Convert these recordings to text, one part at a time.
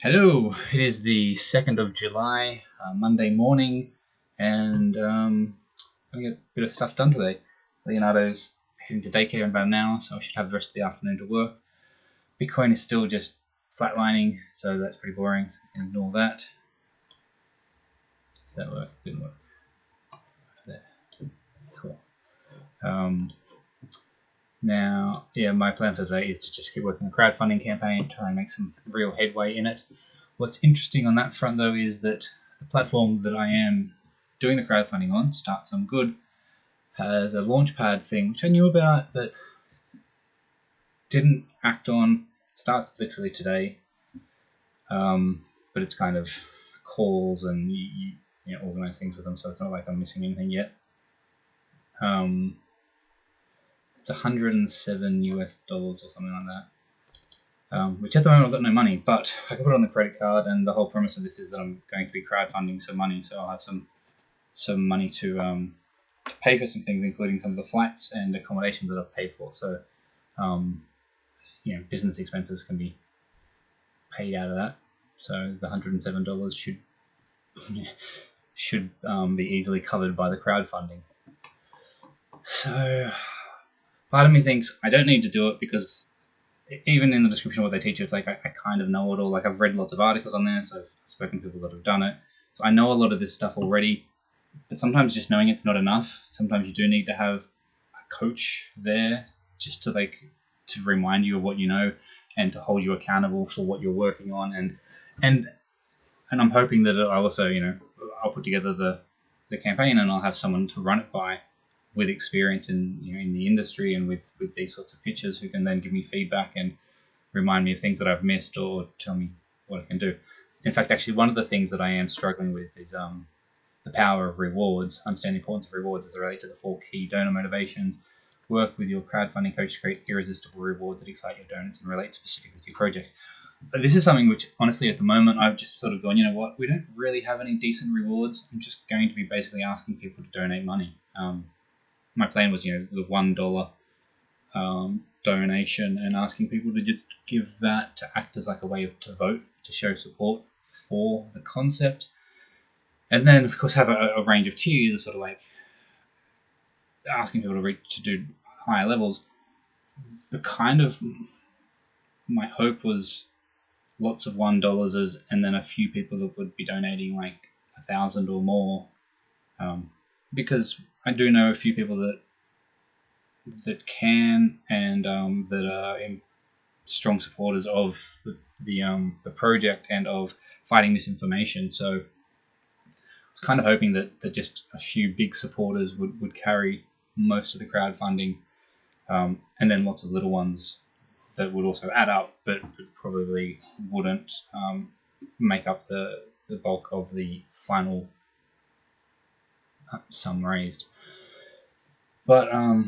Hello, it is the 2nd of July, Monday morning, and I'm going to get a bit of stuff done today. Leonardo's heading to daycare in about an hour, so I should have the rest of the afternoon to work. Bitcoin is still just flatlining, so that's pretty boring, so we can ignore that. Did that work? Didn't work. There. Cool. Now, my plan for today is to just keep working on a crowdfunding campaign, try and make some real headway in it. What's interesting on that front, though, is that the platform that I am doing the crowdfunding on, Start Some Good, has a launchpad thing, which I knew about, but didn't act on. It starts literally today, but it's kind of calls and you organize things with them, so it's not like I'm missing anything yet. It's $107 US or something like that, which at the moment I've got no money, but I can put it on the credit card, and the whole premise of this is that I'm going to be crowdfunding some money, so I'll have some money to pay for some things, including some of the flights and accommodations that I've paid for. So, business expenses can be paid out of that. So the $107 should be easily covered by the crowdfunding. So part of me thinks I don't need to do it, because even in the description of what they teach you, it's like I kind of know it all. Like, I've read lots of articles on there, so I've spoken to people that have done it. So I know a lot of this stuff already, but sometimes just knowing it's not enough. Sometimes you do need to have a coach there just to remind you of what you know and to hold you accountable for what you're working on. And I'm hoping that I'll also, I'll put together the campaign and I'll have someone to run it by with experience in the industry and with these sorts of pitches, who can then give me feedback and remind me of things that I've missed or tell me what I can do. In fact, actually, one of the things that I am struggling with is the power of rewards, understand the importance of rewards as they relate to the 4 key donor motivations. Work with your crowdfunding coach to create irresistible rewards that excite your donors and relate specifically to your project. But this is something which, honestly, at the moment, I've just sort of gone, you know what, we don't really have any decent rewards. I'm just going to be basically asking people to donate money. My plan was, the $1 donation, and asking people to just give that to act as like a way to vote, to show support for the concept. And then, of course, have a range of tiers of sort of like asking people to do higher levels. But kind of my hope was lots of $1, and then a few people that would be donating like 1,000 or more, because I do know a few people that can, and that are strong supporters of the project and of fighting misinformation. So I was kind of hoping that just a few big supporters would carry most of the crowdfunding, and then lots of little ones that would also add up, but probably wouldn't make up the bulk of the final sum raised. But I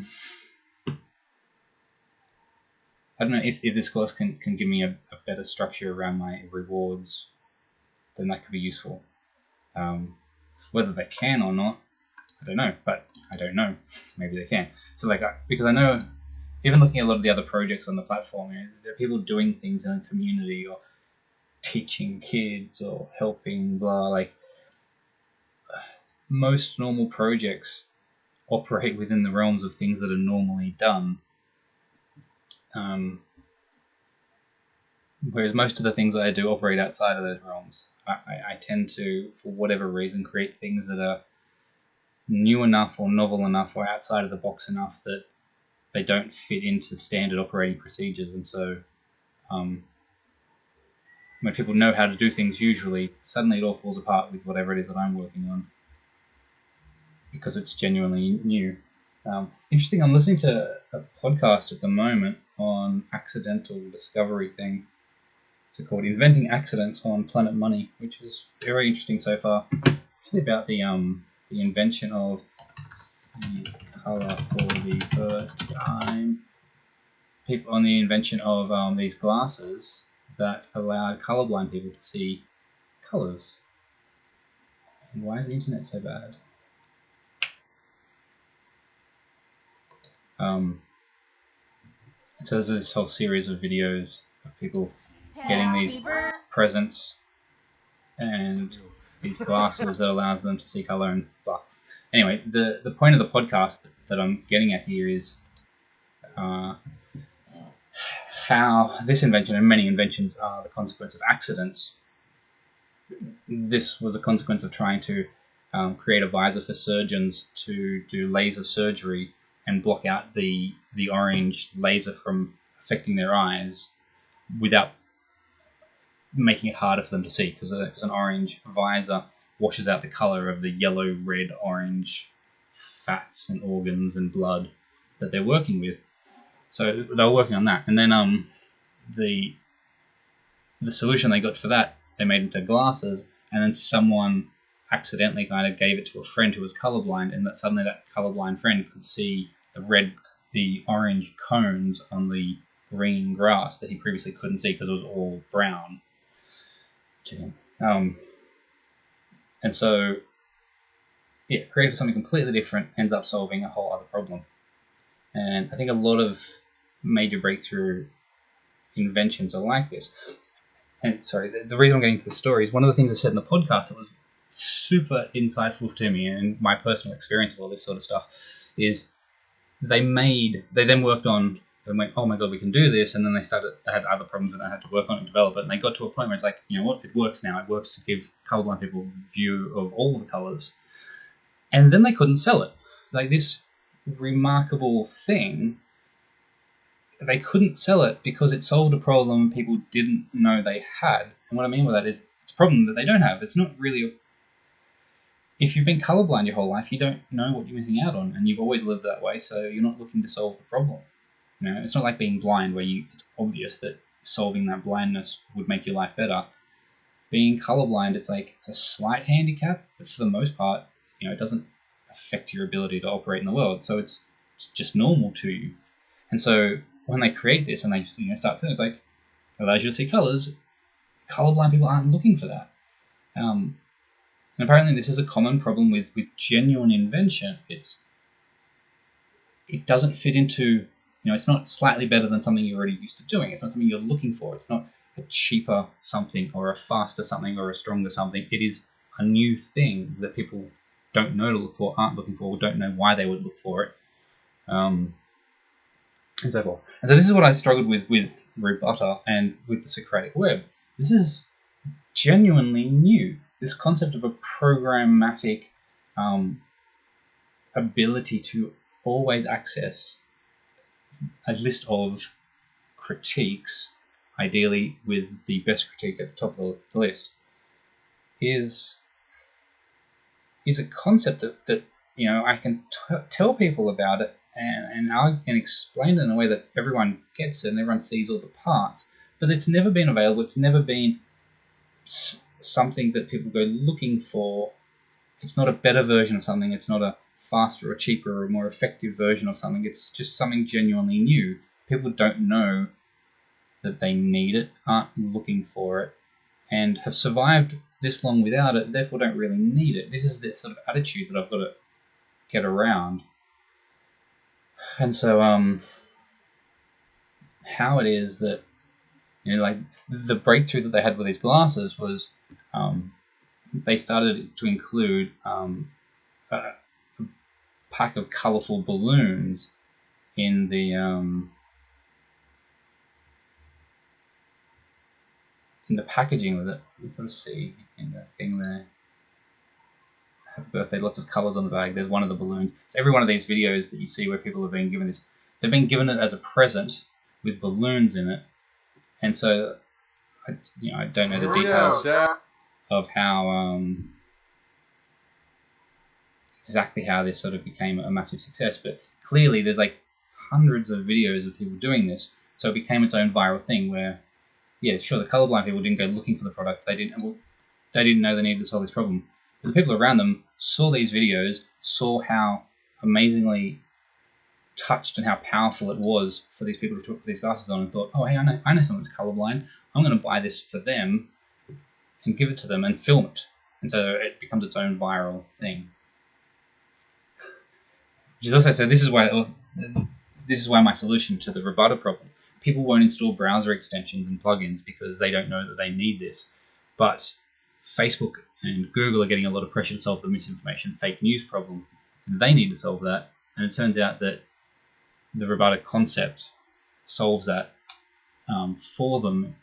don't know if this course can give me a better structure around my rewards, then that could be useful. Whether they can or not, I don't know, but I don't know. Maybe they can. So because I know, even looking at a lot of the other projects on the platform, there are people doing things in a community or teaching kids or helping most normal projects operate within the realms of things that are normally done. Whereas most of the things that I do operate outside of those realms. I tend to, for whatever reason, create things that are new enough or novel enough or outside of the box enough that they don't fit into standard operating procedures. And so when people know how to do things, usually, suddenly it all falls apart with whatever it is that I'm working on, because it's genuinely new. It's interesting, I'm listening to a podcast at the moment on accidental discovery thing. It's called Inventing Accidents on Planet Money, which is very interesting so far. It's about the invention of color for the first time. People on the invention of these glasses that allowed colorblind people to see colors. And why is the internet so bad? So there's this whole series of videos of people getting these presence and these glasses that allows them to see color and blah. Anyway, the point of the podcast that I'm getting at here is how this invention and many inventions are the consequence of accidents. This was a consequence of trying to create a visor for surgeons to do laser surgery and block out the orange laser from affecting their eyes without making it harder for them to see, because an orange visor washes out the color of the yellow, red, orange fats and organs and blood that they're working with. So they were working on that, and then the solution they got for that, they made into glasses, and then someone accidentally kind of gave it to a friend who was colorblind, and that suddenly that colorblind friend could see the orange cones on the green grass that he previously couldn't see because it was all brown to him. And so, yeah, created something completely different, ends up solving a whole other problem. And I think a lot of major breakthrough inventions are like this. And sorry, the reason I'm getting to the story is one of the things I said in the podcast that was super insightful to me, and my personal experience of all this sort of stuff is they then worked on, they went, oh my god, we can do this, and then they had other problems and they had to work on it and develop it, and they got to a point where it's like, you know what, it works now. It works to give colorblind people a view of all the colors. And then they couldn't sell it. Like this remarkable thing, they couldn't sell it because it solved a problem people didn't know they had. And what I mean by that is it's a problem that they don't have. It's not really if you've been colorblind your whole life, you don't know what you're missing out on, and you've always lived that way, so you're not looking to solve the problem. You know, it's not like being blind where it's obvious that solving that blindness would make your life better. Being colorblind, it's a slight handicap, but for the most part, you know, it doesn't affect your ability to operate in the world, so it's just normal to you. And so when they create this and they just, you know, start saying, it's like, it allows you to see colors, colorblind people aren't looking for that. And apparently this is a common problem with genuine invention. It doesn't fit into, you know, it's not slightly better than something you're already used to doing. It's not something you're looking for. It's not a cheaper something or a faster something or a stronger something. It is a new thing that people don't know to look for, aren't looking for, or don't know why they would look for it, and so forth. And so this is what I struggled with Rebutter and with the Socratic web. This is genuinely new. This concept of a programmatic ability to always access a list of critiques, ideally with the best critique at the top of the list, is a concept that you know, I can tell people about it and I can explain it in a way that everyone gets it and everyone sees all the parts, but it's never been available. It's never been something that people go looking for. It's not a better version of something. It's not a faster or cheaper or more effective version of something. It's just something genuinely new. People don't know that they need it, aren't looking for it, and have survived this long without it, therefore don't really need it. This is the sort of attitude that I've got to get around. And so how it is that, you know, like the breakthrough that they had with these glasses was they started to include a pack of colourful balloons in the packaging with it. You can sort of see in the thing there. Happy birthday, lots of colours on the bag. There's one of the balloons. So every one of these videos that you see where people have been given this, they've been given it as a present with balloons in it. And so, I don't know the details of how exactly how this sort of became a massive success, but clearly there's like hundreds of videos of people doing this, so it became its own viral thing where, yeah, sure, the colorblind people didn't go looking for the product. They didn't know they needed to solve this problem. But the people around them saw these videos, saw how amazingly touched and how powerful it was for these people to put these glasses on, and thought, oh, hey, I know someone's colorblind. I'm going to buy this for them and give it to them and film it. And so it becomes its own viral thing. Which is also, so this is why my solution to the Rebutter problem. people won't install browser extensions and plugins because they don't know that they need this. But Facebook and Google are getting a lot of pressure to solve the misinformation, fake news problem, and they need to solve that. And it turns out that the robotic concept solves that for them.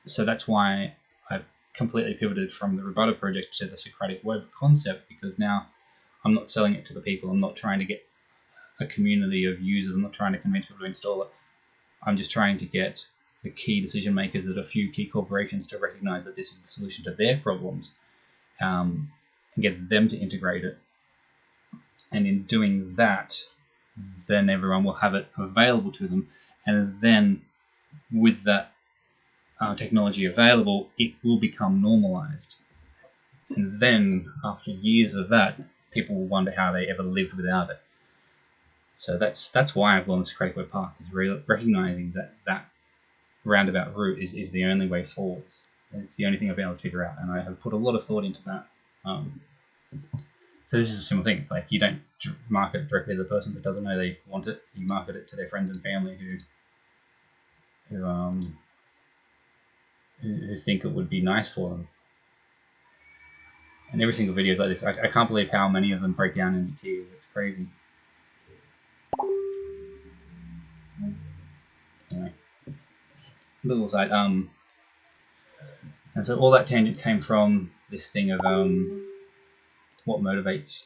So that's why I've completely pivoted from the Roboto project to the Socratic Web concept, because now I'm not selling it to the people. I'm not trying to get a community of users. I'm not trying to convince people to install it. I'm just trying to get the key decision makers at a few key corporations to recognize that this is the solution to their problems, and get them to integrate it. And in doing that, then everyone will have it available to them. And then with that technology available, it will become normalized. And then after years of that, people will wonder how they ever lived without it. So that's why I've gone the Socratic Web path, is recognizing that roundabout route is the only way forward. It's the only thing I've been able to figure out, and I have put a lot of thought into that. So this is a simple thing. It's like you don't market it directly to the person that doesn't know they want it. You market it to their friends and family who think it would be nice for them. And every single video is like this. I can't believe how many of them break down into tears. It's crazy. Anyway, little aside. And so all that tangent came from this thing of what motivates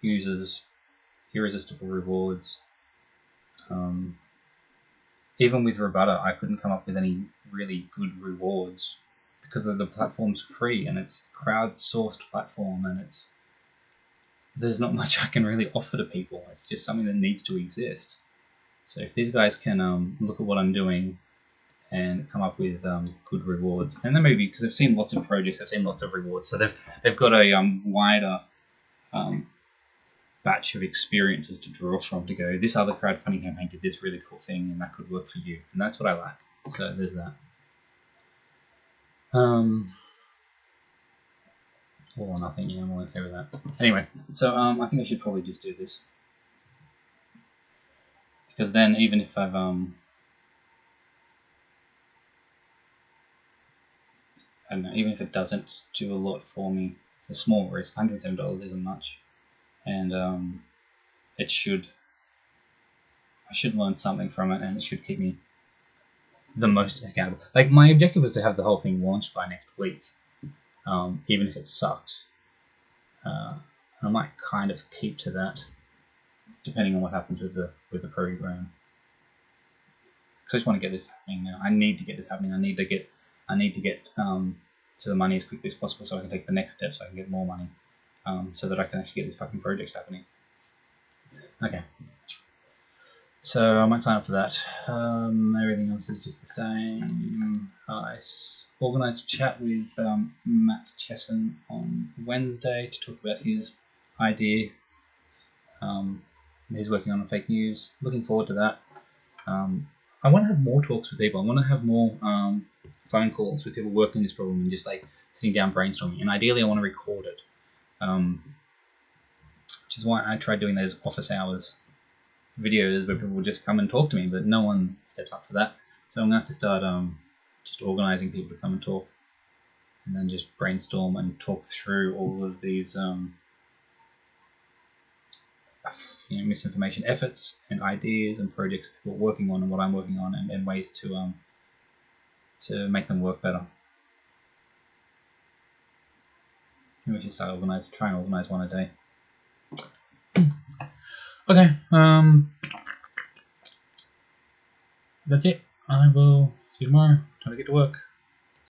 users, irresistible rewards. Even with Roboto, I couldn't come up with any really good rewards because the platform's free and it's a crowdsourced platform, and there's not much I can really offer to people. It's just something that needs to exist. So if these guys can look at what I'm doing and come up with good rewards, and then maybe because I've seen lots of projects, I've seen lots of rewards, so they've got a wider batch of experiences to draw from, to go, this other crowdfunding campaign did this really cool thing and that could work for you, and that's what I like. So there's that. All or nothing, yeah, I'm all okay with that. Anyway, so I think I should probably just do this, because then even if I've I don't know, even if it doesn't do a lot for me, it's a small risk. $107 isn't much, and I should learn something from it, and it should keep me the most accountable. Like, my objective was to have the whole thing launched by next week, even if it sucked. I might kind of keep to that, depending on what happens with the program. Because I just want to get this happening now. I need to get this happening. I need to get to the money as quickly as possible, so I can take the next step, so I can get more money, so that I can actually get this fucking project happening. Okay. So I might sign up for that. Everything else is just the same. I organised a chat with Matt Chesson on Wednesday to talk about his idea. He's working on the fake news. Looking forward to that. I want to have more talks with people. I want to have more phone calls with people working this problem and just like sitting down brainstorming. And ideally, I want to record it, which is why I tried doing those office hours videos where people would just come and talk to me, but no one steps up for that. So I'm going to have to start just organising people to come and talk, and then just brainstorm and talk through all of these misinformation efforts and ideas and projects people are working on, and what I'm working on, and ways to make them work better. Maybe we should start try and organise one a day. Okay, that's it. I will see you tomorrow. Time to get to work.